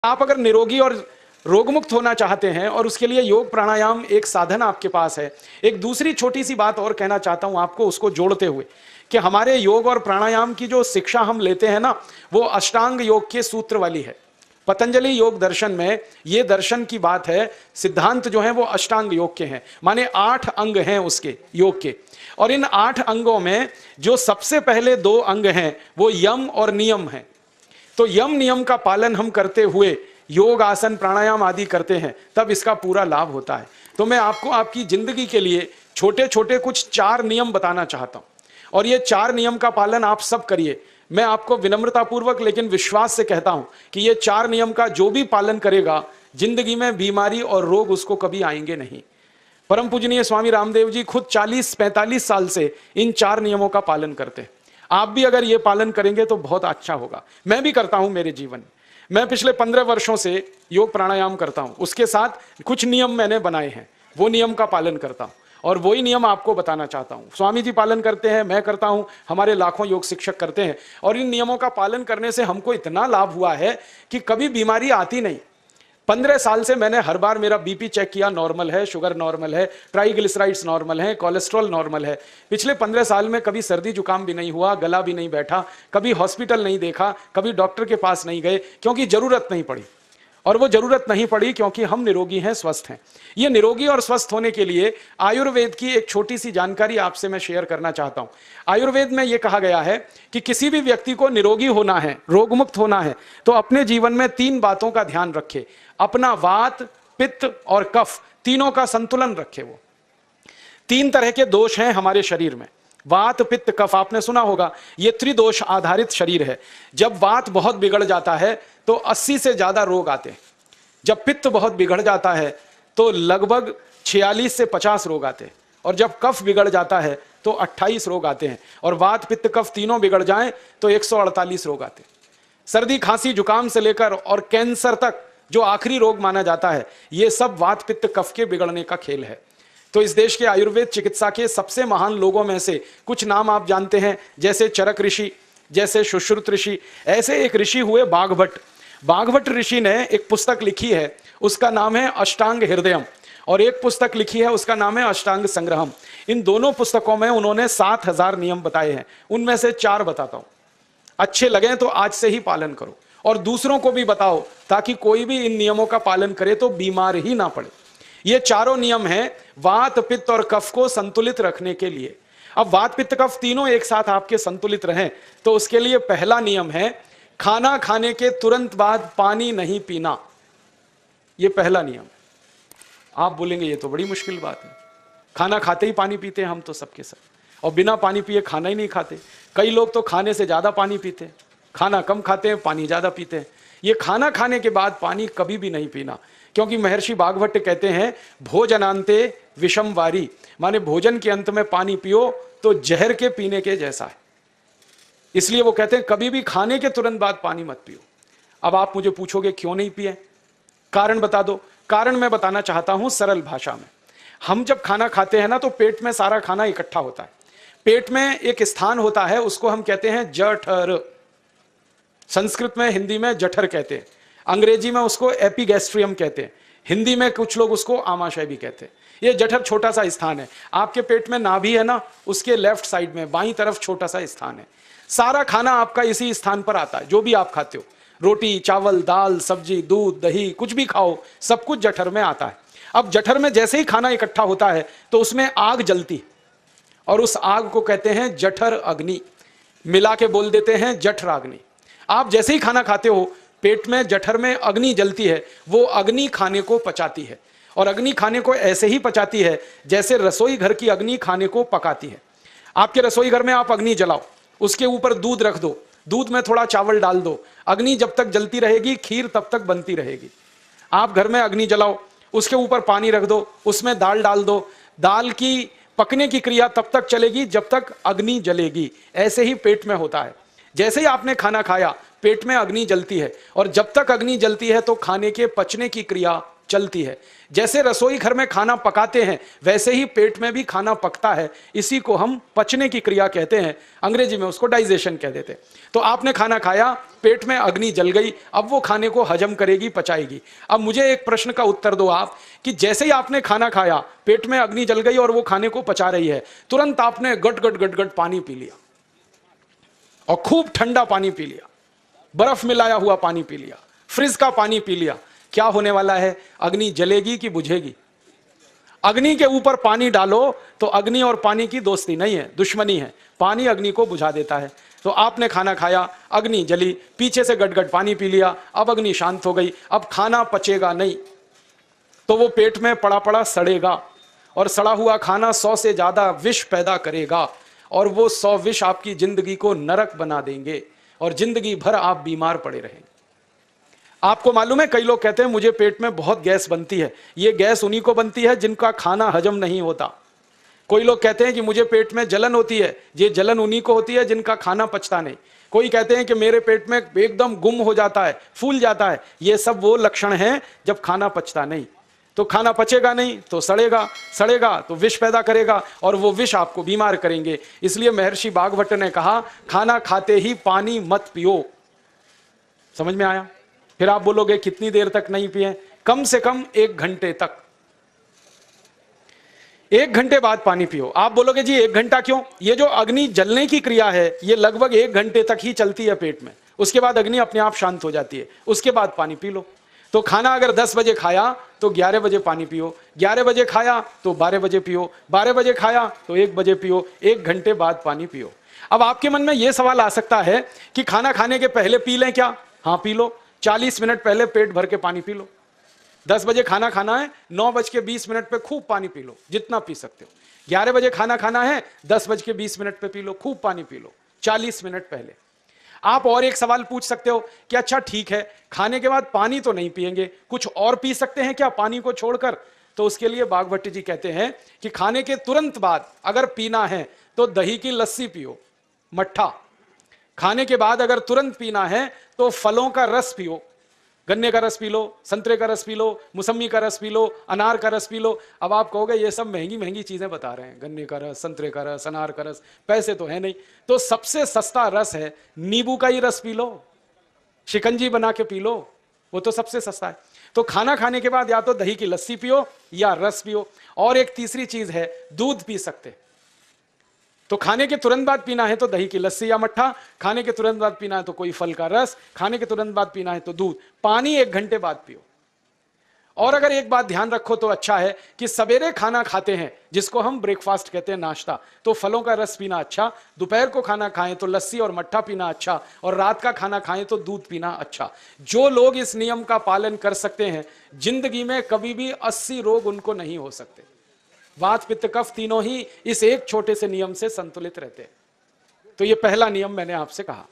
आप अगर निरोगी और रोगमुक्त होना चाहते हैं और उसके लिए योग प्राणायाम एक साधन आपके पास है। एक दूसरी छोटी सी बात और कहना चाहता हूं आपको, उसको जोड़ते हुए कि हमारे योग और प्राणायाम की जो शिक्षा हम लेते हैं ना, वो अष्टांग योग के सूत्र वाली है। पतंजलि योग दर्शन में ये दर्शन की बात है, सिद्धांत जो है वो अष्टांग योग के हैं, माने 8 अंग हैं उसके योग के। और इन 8 अंगों में जो सबसे पहले 2 अंग हैं वो यम और नियम हैं। तो यम नियम का पालन हम करते हुए योग आसन प्राणायाम आदि करते हैं, तब इसका पूरा लाभ होता है। तो मैं आपको आपकी जिंदगी के लिए छोटे छोटे कुछ 4 नियम बताना चाहता हूं, और ये 4 नियम का पालन आप सब करिए। मैं आपको विनम्रतापूर्वक लेकिन विश्वास से कहता हूं कि ये 4 नियम का जो भी पालन करेगा, जिंदगी में बीमारी और रोग उसको कभी आएंगे नहीं। परम पूजनीय स्वामी रामदेव जी खुद 40-45 साल से इन 4 नियमों का पालन करते हैं। आप भी अगर ये पालन करेंगे तो बहुत अच्छा होगा। मैं भी करता हूं मेरे जीवन में। मैं पिछले 15 वर्षों से योग प्राणायाम करता हूं, उसके साथ कुछ नियम मैंने बनाए हैं, वो नियम का पालन करता हूं और वही नियम आपको बताना चाहता हूं। स्वामी जी पालन करते हैं, मैं करता हूं, हमारे लाखों योग शिक्षक करते हैं। और इन नियमों का पालन करने से हमको इतना लाभ हुआ है कि कभी बीमारी आती नहीं। 15 साल से मैंने हर बार मेरा बीपी चेक किया, नॉर्मल है, शुगर नॉर्मल है, ट्राइग्लिसराइड्स नॉर्मल है, कोलेस्ट्रॉल नॉर्मल है। पिछले 15 साल में कभी सर्दी जुकाम भी नहीं हुआ, गला भी नहीं बैठा, कभी हॉस्पिटल नहीं देखा, कभी डॉक्टर के पास नहीं गए, क्योंकि जरूरत नहीं पड़ी। और वो जरूरत नहीं पड़ी क्योंकि हम निरोगी हैं, स्वस्थ हैं। ये निरोगी और स्वस्थ होने के लिए आयुर्वेद की एक छोटी सी जानकारी आपसे मैं शेयर करना चाहता हूं। आयुर्वेद में यह कहा गया है कि किसी भी व्यक्ति को निरोगी होना है, रोगमुक्त होना है, तो अपने जीवन में 3 बातों का ध्यान रखे। अपना वात, पित्त और कफ तीनों का संतुलन रखे। वो 3 तरह के दोष हैं हमारे शरीर में, वात पित्त कफ, आपने सुना होगा। ये त्रिदोष आधारित शरीर है। जब वात बहुत बिगड़ जाता है तो 80 से ज्यादा रोग आते हैं। जब पित्त बहुत बिगड़ जाता है तो लगभग 46 से 50 रोग आते हैं। और जब कफ बिगड़ जाता है तो 28 रोग आते हैं। और वात पित्त कफ तीनों बिगड़ जाएं तो 148 रोग आते हैं। सर्दी खांसी जुकाम से लेकर और कैंसर तक जो आखिरी रोग माना जाता है, ये सब वात पित्त कफ के बिगड़ने का खेल है। तो इस देश के आयुर्वेद चिकित्सा के सबसे महान लोगों में से कुछ नाम आप जानते हैं, जैसे चरक ऋषि, जैसे सुश्रुत ऋषि। ऐसे एक ऋषि हुए बाघभट्ट। बाघभट्ट ऋषि ने एक पुस्तक लिखी है, उसका नाम है अष्टांग हृदयम, और एक पुस्तक लिखी है उसका नाम है अष्टांग संग्रहम। इन दोनों पुस्तकों में उन्होंने 7000 नियम बताए हैं। उनमें से 4 बताता हूं, अच्छे लगे तो आज से ही पालन करो और दूसरों को भी बताओ, ताकि कोई भी इन नियमों का पालन करे तो बीमार ही ना पड़े। ये चारों नियम हैं वात पित्त और कफ को संतुलित रखने के लिए। अब वात पित्त कफ तीनों एक साथ आपके संतुलित रहें तो उसके लिए पहला नियम है खाना खाने के तुरंत बाद पानी नहीं पीना। ये पहला नियम। आप बोलेंगे ये तो बड़ी मुश्किल बात है, खाना खाते ही पानी पीते हैं हम तो सबके सब, और बिना पानी पिए खाना ही नहीं खाते। कई लोग तो खाने से ज्यादा पानी पीते हैं, खाना कम खाते हैं, पानी ज्यादा पीते हैं। ये खाना खाने के बाद पानी कभी भी नहीं पीना, क्योंकि महर्षि बाघभट्ट कहते हैं भोजनांते विषम वारी, माने भोजन के अंत में पानी पियो तो जहर के पीने के जैसा है। इसलिए वो कहते हैं कभी भी खाने के तुरंत बाद पानी मत पियो। अब आप मुझे पूछोगे क्यों नहीं पिए, कारण बता दो। कारण मैं बताना चाहता हूं सरल भाषा में। हम जब खाना खाते हैं ना, तो पेट में सारा खाना इकट्ठा होता है। पेट में एक स्थान होता है, उसको हम कहते हैं जठर। संस्कृत में, हिंदी में जठर कहते हैं, अंग्रेजी में उसको एपिगैस्ट्रियम कहते हैं, हिंदी में कुछ लोग उसको आमाशय भी कहते हैं। ये जठर छोटा सा स्थान है। आपके पेट में नाभि है ना, उसके लेफ्ट साइड में बाईं तरफ छोटा सा स्थान है। सारा खाना आपका इसी स्थान पर आता है। जो भी आप खाते हो, रोटी चावल दाल सब्जी दूध दही कुछ भी खाओ, सब कुछ जठर में आता है। अब जठर में जैसे ही खाना इकट्ठा होता है तो उसमें आग जलती है, और उस आग को कहते हैं जठर अग्नि। मिला के बोल देते हैं जठराग्नि। आप जैसे ही खाना खाते हो, पेट में जठर में अग्नि जलती है। वो अग्नि खाने को पचाती है, और अग्नि खाने को ऐसे ही पचाती है जैसे रसोई घर की अग्नि खाने को पकाती है। आपके रसोई घर में आप अग्नि जलाओ, उसके ऊपर दूध रख दो, दूध में थोड़ा चावल डाल दो, अग्नि जब तक जलती रहेगी खीर तब तक बनती रहेगी। आप घर में अग्नि जलाओ, उसके ऊपर पानी रख दो, उसमें दाल डाल दो, दाल की पकने की क्रिया तब तक चलेगी जब तक अग्नि जलेगी। ऐसे ही पेट में होता है। जैसे ही आपने खाना खाया, पेट में अग्नि जलती है, और जब तक अग्नि जलती है तो खाने के पचने की क्रिया चलती है। जैसे रसोई घर में खाना पकाते हैं वैसे ही पेट में भी खाना पकता है। इसी को हम पचने की क्रिया कहते हैं, अंग्रेजी में उसको डाइजेशन कह देते हैं। तो आपने खाना खाया, पेट में अग्नि जल गई, अब वो खाने को हजम करेगी, पचाएगी। अब मुझे एक प्रश्न का उत्तर दो आप, कि जैसे ही आपने खाना खाया, पेट में अग्नि जल गई और वो खाने को पचा रही है, तुरंत आपने गट गट गट गट पानी पी लिया और खूब ठंडा पानी पी लिया, बर्फ मिलाया हुआ पानी पी लिया, फ्रिज का पानी पी लिया। क्या होने वाला है? अग्नि जलेगी कि बुझेगी? अग्नि के ऊपर पानी डालो तो अग्नि और पानी की दोस्ती नहीं है, दुश्मनी है। पानी अग्नि को बुझा देता है। तो आपने खाना खाया, अग्नि जली, पीछे से गट-गट पानी पी लिया, अब अग्नि शांत हो गई, अब खाना पचेगा नहीं, तो वो पेट में पड़ा पड़ा सड़ेगा और सड़ा हुआ खाना 100 से ज्यादा विष पैदा करेगा और वो 100 विष आपकी जिंदगी को नरक बना देंगे और जिंदगी भर आप बीमार पड़े रहेंगे। आपको मालूम है, कई लोग कहते हैं मुझे पेट में बहुत गैस बनती है। ये गैस उन्हीं को बनती है जिनका खाना हजम नहीं होता। कोई लोग कहते हैं कि मुझे पेट में जलन होती है, ये जलन उन्हीं को होती है जिनका खाना पचता नहीं। कोई कहते हैं कि मेरे पेट में एकदम गुम हो जाता है, फूल जाता है। ये सब वो लक्षण हैं जब खाना पचता नहीं। तो खाना पचेगा नहीं तो सड़ेगा, सड़ेगा तो विष पैदा करेगा और वो विष आपको बीमार करेंगे। इसलिए महर्षि भागवत ने कहा, खाना खाते ही पानी मत पियो। समझ में आया? फिर आप बोलोगे कितनी देर तक नहीं पिए? कम से कम 1 घंटे तक। 1 घंटे बाद पानी पियो। आप बोलोगे जी 1 घंटा क्यों? ये जो अग्नि जलने की क्रिया है ये लगभग 1 घंटे तक ही चलती है पेट में, उसके बाद अग्नि अपने आप शांत हो जाती है, उसके बाद पानी पी लो। तो खाना अगर 10 बजे खाया तो 11 बजे पानी पियो, 11 बजे खाया तो 12 बजे पियो, 12 बजे खाया तो 1 बजे पियो, 1 घंटे बाद पानी पियो। अब आपके मन में यह सवाल आ सकता है कि खाना खाने के पहले पी लें क्या? हाँ पी लो, 40 मिनट पहले पेट भर के पानी पी लो। 10 बजे खाना खाना है, 9:20 पे खूब पानी पी लो, जितना पी सकते हो। 11 बजे खाना खाना है, 10:20 पे पी लो, खूब पानी पी लो, 40 मिनट पहले। आप और एक सवाल पूछ सकते हो कि अच्छा ठीक है, खाने के बाद पानी तो नहीं पिएंगे, कुछ और पी सकते हैं क्या पानी को छोड़कर? तो उसके लिए भागवत जी कहते हैं कि खाने के तुरंत बाद अगर पीना है तो दही की लस्सी पियो, मट्ठा। खाने के बाद अगर तुरंत पीना है तो फलों का रस पियो, गन्ने का रस पी लो, संतरे का रस पी लो, मौसमी का रस पी लो, अनार का रस पी लो। अब आप कहोगे ये सब महंगी महंगी चीजें बता रहे हैं, गन्ने का रस, संतरे का रस, अनार का रस, पैसे तो है नहीं। तो सबसे सस्ता रस है नींबू का ही रस पी लो, शिकंजी बना के पी लो, वो तो सबसे सस्ता है। तो खाना खाने के बाद या तो दही की लस्सी पियो या रस पियो। और एक तीसरी चीज है, दूध पी सकते। तो खाने के तुरंत बाद पीना है तो दही की लस्सी या मट्ठा, खाने के तुरंत बाद पीना है तो कोई फल का रस, खाने के तुरंत बाद पीना है तो दूध। पानी 1 घंटे बाद पियो। और अगर एक बात ध्यान रखो तो अच्छा है कि सवेरे खाना खाते हैं जिसको हम ब्रेकफास्ट कहते हैं, नाश्ता, तो फलों का रस पीना अच्छा, दोपहर को खाना खाएं तो लस्सी और मट्ठा पीना अच्छा, और रात का खाना खाएं तो दूध पीना अच्छा। जो लोग इस नियम का पालन कर सकते हैं जिंदगी में कभी भी 80 रोग उनको नहीं हो सकते। वात पित्त कफ तीनों ही इस एक छोटे से नियम से संतुलित रहते हैं। तो ये पहला नियम मैंने आपसे कहा।